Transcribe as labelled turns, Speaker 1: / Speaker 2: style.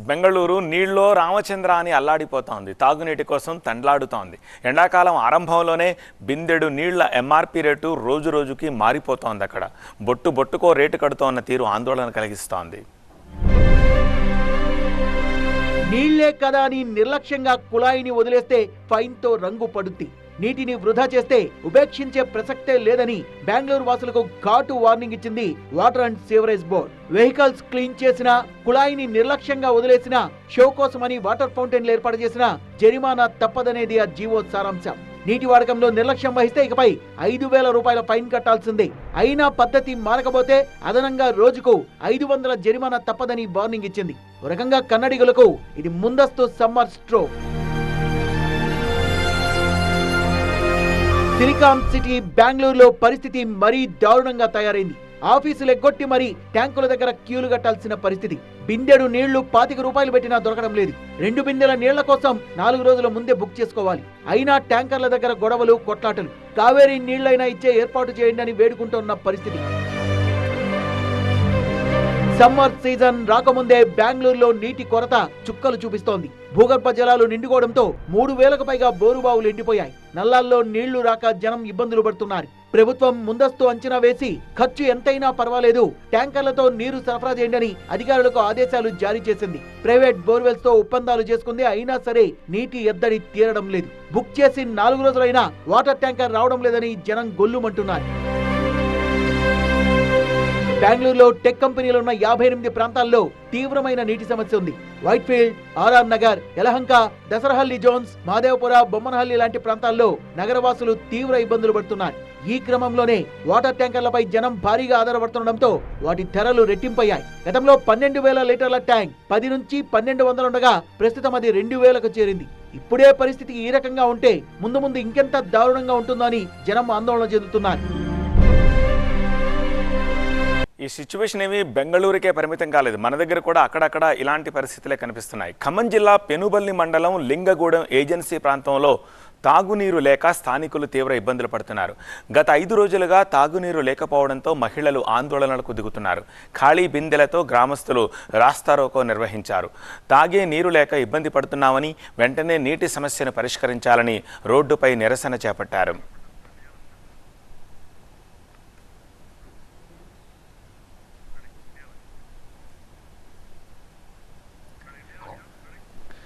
Speaker 1: బెంగళూరు నీళ్ళలో రామచంద్ర అని అల్లాడిపోతోంది. తాగునీటి కోసం తండ్లాడుతోంది. ఎండాకాలం ఆరంభంలోనే బిందెడు నీళ్ల ఎంఆర్పీ రేటు రోజు రోజుకి మారిపోతోంది. అక్కడ బొట్టుకో రేటు కడుతోన్న తీరు ఆందోళన కలిగిస్తోంది.
Speaker 2: నీళ్లే కదా అని నిర్లక్ష్యంగా కుళాయిని వదిలేస్తే ఫైన్తో రంగు పడుద్ది. నీటిని వృధా చేస్తే ఉపేక్షించే ప్రసక్తే లేదని బెంగళూరు వాసులకు ఘాటు వార్నింగ్ ఇచ్చింది water and sewerage board. Vehicles clean చేసినా, కుళాయిని నిర్లక్ష్యంగా వదిలేసినా, షో కోసమని వాటర్ ఫౌంటైన్లు ఏర్పాటు చేసినా జరిమానా తప్పదనేది ఆ జీవో సారాంశం. నీటి వాడకంలో నిర్లక్ష్యం వహిస్తే ఇకపై 5,000 రూపాయల ఫైన్ కట్టాల్సిందే. అయినా పద్ధతి మారకపోతే అదనంగా రోజుకు 500 జరిమానా తప్పదని వార్నింగ్ ఇచ్చింది. ఒక రకంగా కన్నడిగులకు ఇది ముందస్తు సమ్మర్ స్ట్రోక్. సిలికాన్ సిటీ బెంగళూరులో పరిస్థితి మరీ దారుణంగా తయారైంది. ఆఫీసులు ఎగ్గొట్టి మరీ ట్యాంకుల దగ్గర క్యూలు కట్టాల్సిన పరిస్థితి. బిందెడు నీళ్లు 25 రూపాయలు పెట్టినా దొరకడం లేదు. 2 బిందెల నీళ్ల కోసం 4 రోజుల ముందే బుక్ చేసుకోవాలి. అయినా ట్యాంకర్ల దగ్గర గొడవలు, కొట్లాటలు. కావేరీ నీళ్లైనా ఇచ్చే ఏర్పాటు చేయండి అని వేడుకుంటున్న పరిస్థితి. సమ్మర్ సీజన్ రాకముందే బెంగళూరులో నీటి కొరత చుక్కలు చూపిస్తోంది. భూగర్భ జలాలు నిండుకోవడంతో 3,000కు పైగా బోరుబావులు ఎండిపోయాయి. నల్లాల్లో నీళ్లు రాక జనం ఇబ్బందులు పడుతున్నారు. ప్రభుత్వం ముందస్తు అంచనా వేసి ఖర్చు ఎంతైనా పర్వాలేదు, ట్యాంకర్లతో నీరు సరఫరా చేయండి అధికారులకు ఆదేశాలు జారీ చేసింది. ప్రైవేట్ బోర్వెల్స్ తో ఒప్పందాలు చేసుకుంది. అయినా సరే నీటి ఎద్దడి తీరడం లేదు. బుక్ చేసి 4 రోజులైనా వాటర్ ట్యాంకర్ రావడం లేదని జనం గొల్లుమంటున్నారు. బెంగళూరులో టెక్ కంపెనీలు ఉన్న 58 ప్రాంతాల్లో తీవ్రమైన నీటి సమస్య ఉంది. వైట్ఫీల్డ్, ఆర్ఆర్ నగర్, యలహంక, దసరహల్లి జోన్స్, మాదేవపుర, బొమ్మనహల్లి లాంటి ప్రాంతాల్లో నగరవాసులు తీవ్ర ఇబ్బందులు పడుతున్నారు. ఈ క్రమంలోనే వాటర్ ట్యాంకర్లపై జనం భారీగా ఆధారపడుతుండటంతో వాటి ధరలు రెట్టింపయ్యాయి. గతంలో 12,000 లీటర్ల ట్యాంక్ 10 నుంచి 1,200 ఉండగా ప్రస్తుతం అది 2,000కు చేరింది. ఇప్పుడే పరిస్థితి ఈ రకంగా ఉంటే ముందు ముందు ఇంకెంత దారుణంగా ఉంటుందో అని జనం ఆందోళన చెందుతున్నారు.
Speaker 1: ఈ సిచ్యువేషన్ ఏమి బెంగళూరుకే పరిమితం కాలేదు. మన దగ్గర కూడా అక్కడక్కడ ఇలాంటి పరిస్థితులే కనిపిస్తున్నాయి. ఖమ్మం జిల్లా పెనుబల్లి మండలం లింగగూడెం ఏజెన్సీ ప్రాంతంలో తాగునీరు లేక స్థానికులు తీవ్ర ఇబ్బందులు పడుతున్నారు. గత 5 రోజులుగా తాగునీరు లేకపోవడంతో మహిళలు ఆందోళనలకు దిగుతున్నారు. ఖాళీ బిందెలతో గ్రామస్తులు రాస్తారోకో నిర్వహించారు. తాగే నీరు లేక ఇబ్బంది పడుతున్నామని, వెంటనే నీటి సమస్యను పరిష్కరించాలని రోడ్డుపై నిరసన చేపట్టారు.